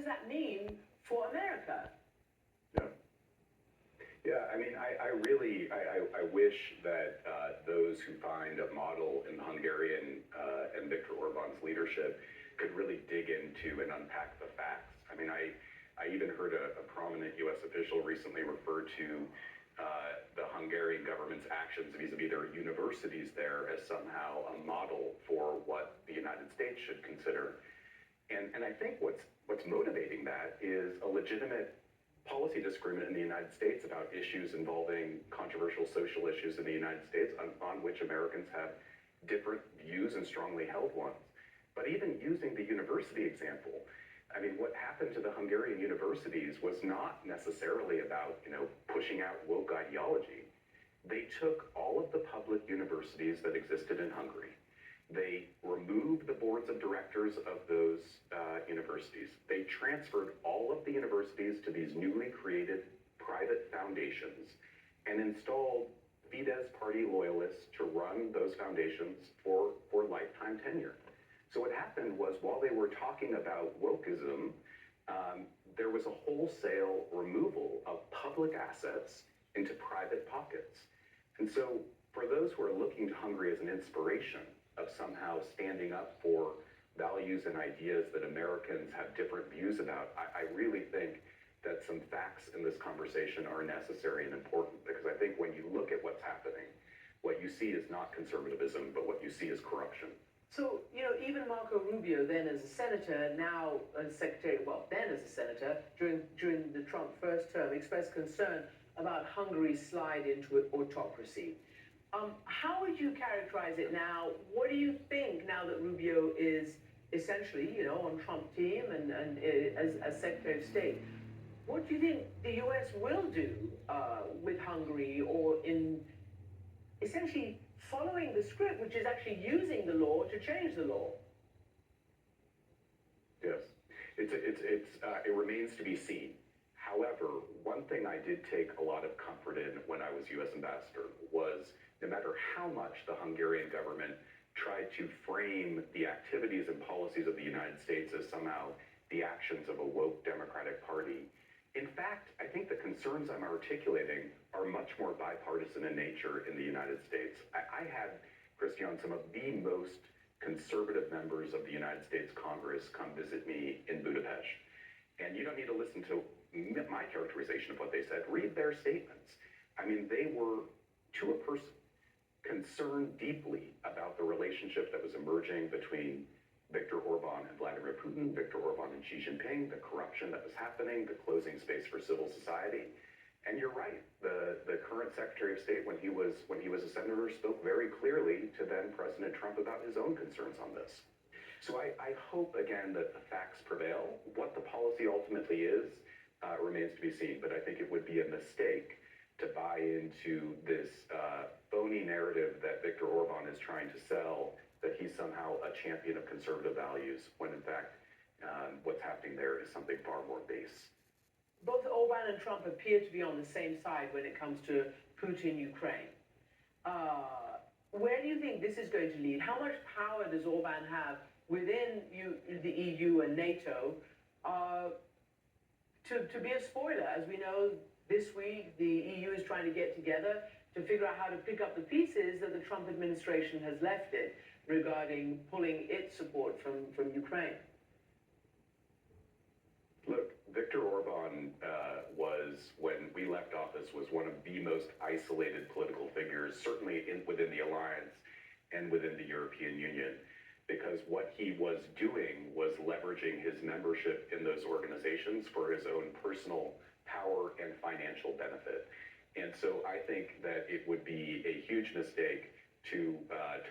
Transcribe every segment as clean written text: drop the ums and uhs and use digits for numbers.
does that mean for America? Yeah. Yeah, I mean, I wish that those who find a model in Hungarian and Viktor Orban's leadership could really dig into and unpack the facts. I mean, I even heard a prominent U.S. official recently refer to the Hungarian government's actions vis-a-vis their universities there as somehow a model for what the United States should consider. And I think what's motivating that is a legitimate policy disagreement in the United States about issues involving controversial social issues in the United States on which Americans have different views and strongly held ones. But even using the university example, I mean, what happened to the Hungarian universities was not necessarily about, pushing out woke ideology. They took all of the public universities that existed in Hungary. They removed the boards of directors of those universities. They transferred all of the universities to these newly created private foundations and installed Fidesz party loyalists to run those foundations for lifetime tenure. So what happened was, while they were talking about wokeism, there was a wholesale removal of public assets into private pockets. And so for those who are looking to Hungary as an inspiration of somehow standing up for values and ideas that Americans have different views about, I really think that some facts in this conversation are necessary and important, because I think when you look at what's happening, what you see is not conservatism, but what you see is corruption. So, even Marco Rubio, then as a senator, now as secretary, well, then as a senator, during the Trump first term, expressed concern about Hungary's slide into autocracy. How would you characterize it now? What do you think now that Rubio is essentially, on Trump team and as Secretary of State? What do you think the U.S. will do with Hungary, or in essentially following the script, which is actually using the law to change the law? Yes, it remains to be seen. However, one thing I did take a lot of comfort in when I was U.S. ambassador was, no matter how much the Hungarian government tried to frame the activities and policies of the United States as somehow the actions of a woke Democratic Party, in fact, I think the concerns I'm articulating are much more bipartisan in nature in the United States. I had, Christian, some of the most conservative members of the United States Congress come visit me in Budapest. And you don't need to listen to my characterization of what they said. Read their statements. I mean, they were, to a person, concerned deeply about the relationship that was emerging between Viktor Orban and Vladimir Putin, Viktor Orban and Xi Jinping, the corruption that was happening, the closing space for civil society. And you're right, the current Secretary of State, when he was a senator, spoke very clearly to then President Trump about his own concerns on this. So I hope, again, that the facts prevail. What the policy ultimately is remains to be seen, but I think it would be a mistake to buy into this phony narrative that Viktor Orban is trying to sell, that he's somehow a champion of conservative values, when in fact what's happening there is something far more base. Both Orban and Trump appear to be on the same side when it comes to Putin-Ukraine. Where do you think this is going to lead? How much power does Orban have within the EU and NATO to be a spoiler? As we know, this week the EU is trying to get together to figure out how to pick up the pieces that the Trump administration has left it regarding pulling its support from Ukraine. Look, Viktor Orban when we left office, was one of the most isolated political figures, certainly within the alliance and within the European Union, because what he was doing was leveraging his membership in those organizations for his own personal power and financial benefit. And so I think that it would be a huge mistake to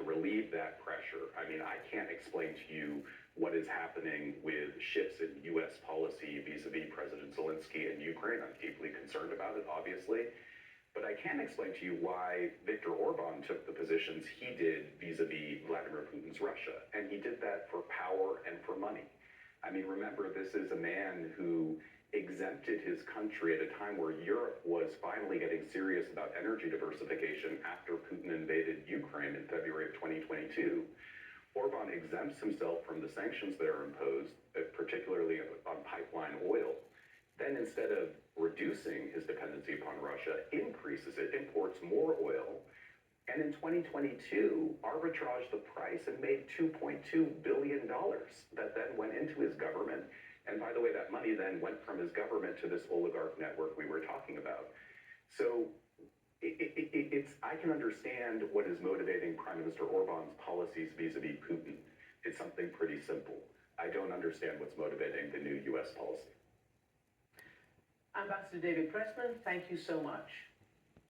relieve that pressure. I mean, I can't explain to you what is happening with shifts in U.S. policy vis-a-vis President Zelensky and Ukraine. I'm deeply concerned about it, obviously. But I can explain to you why Viktor Orban took the positions he did vis-a-vis Vladimir Putin's Russia. And he did that for power and for money. I mean, remember, this is a man who exempted his country at a time where Europe was finally getting serious about energy diversification after Putin invaded Ukraine in February of 2022. Orban exempts himself from the sanctions that are imposed, particularly on pipeline instead of reducing his dependency upon Russia, increases it, imports more oil, and in 2022, arbitraged the price and made $2.2 billion that then went into his government. And by the way, that money then went from his government to this oligarch network we were talking about. So I can understand what is motivating Prime Minister Orban's policies vis-a-vis Putin. It's something pretty simple. I don't understand what's motivating the new U.S. policy. Ambassador David Pressman, thank you so much.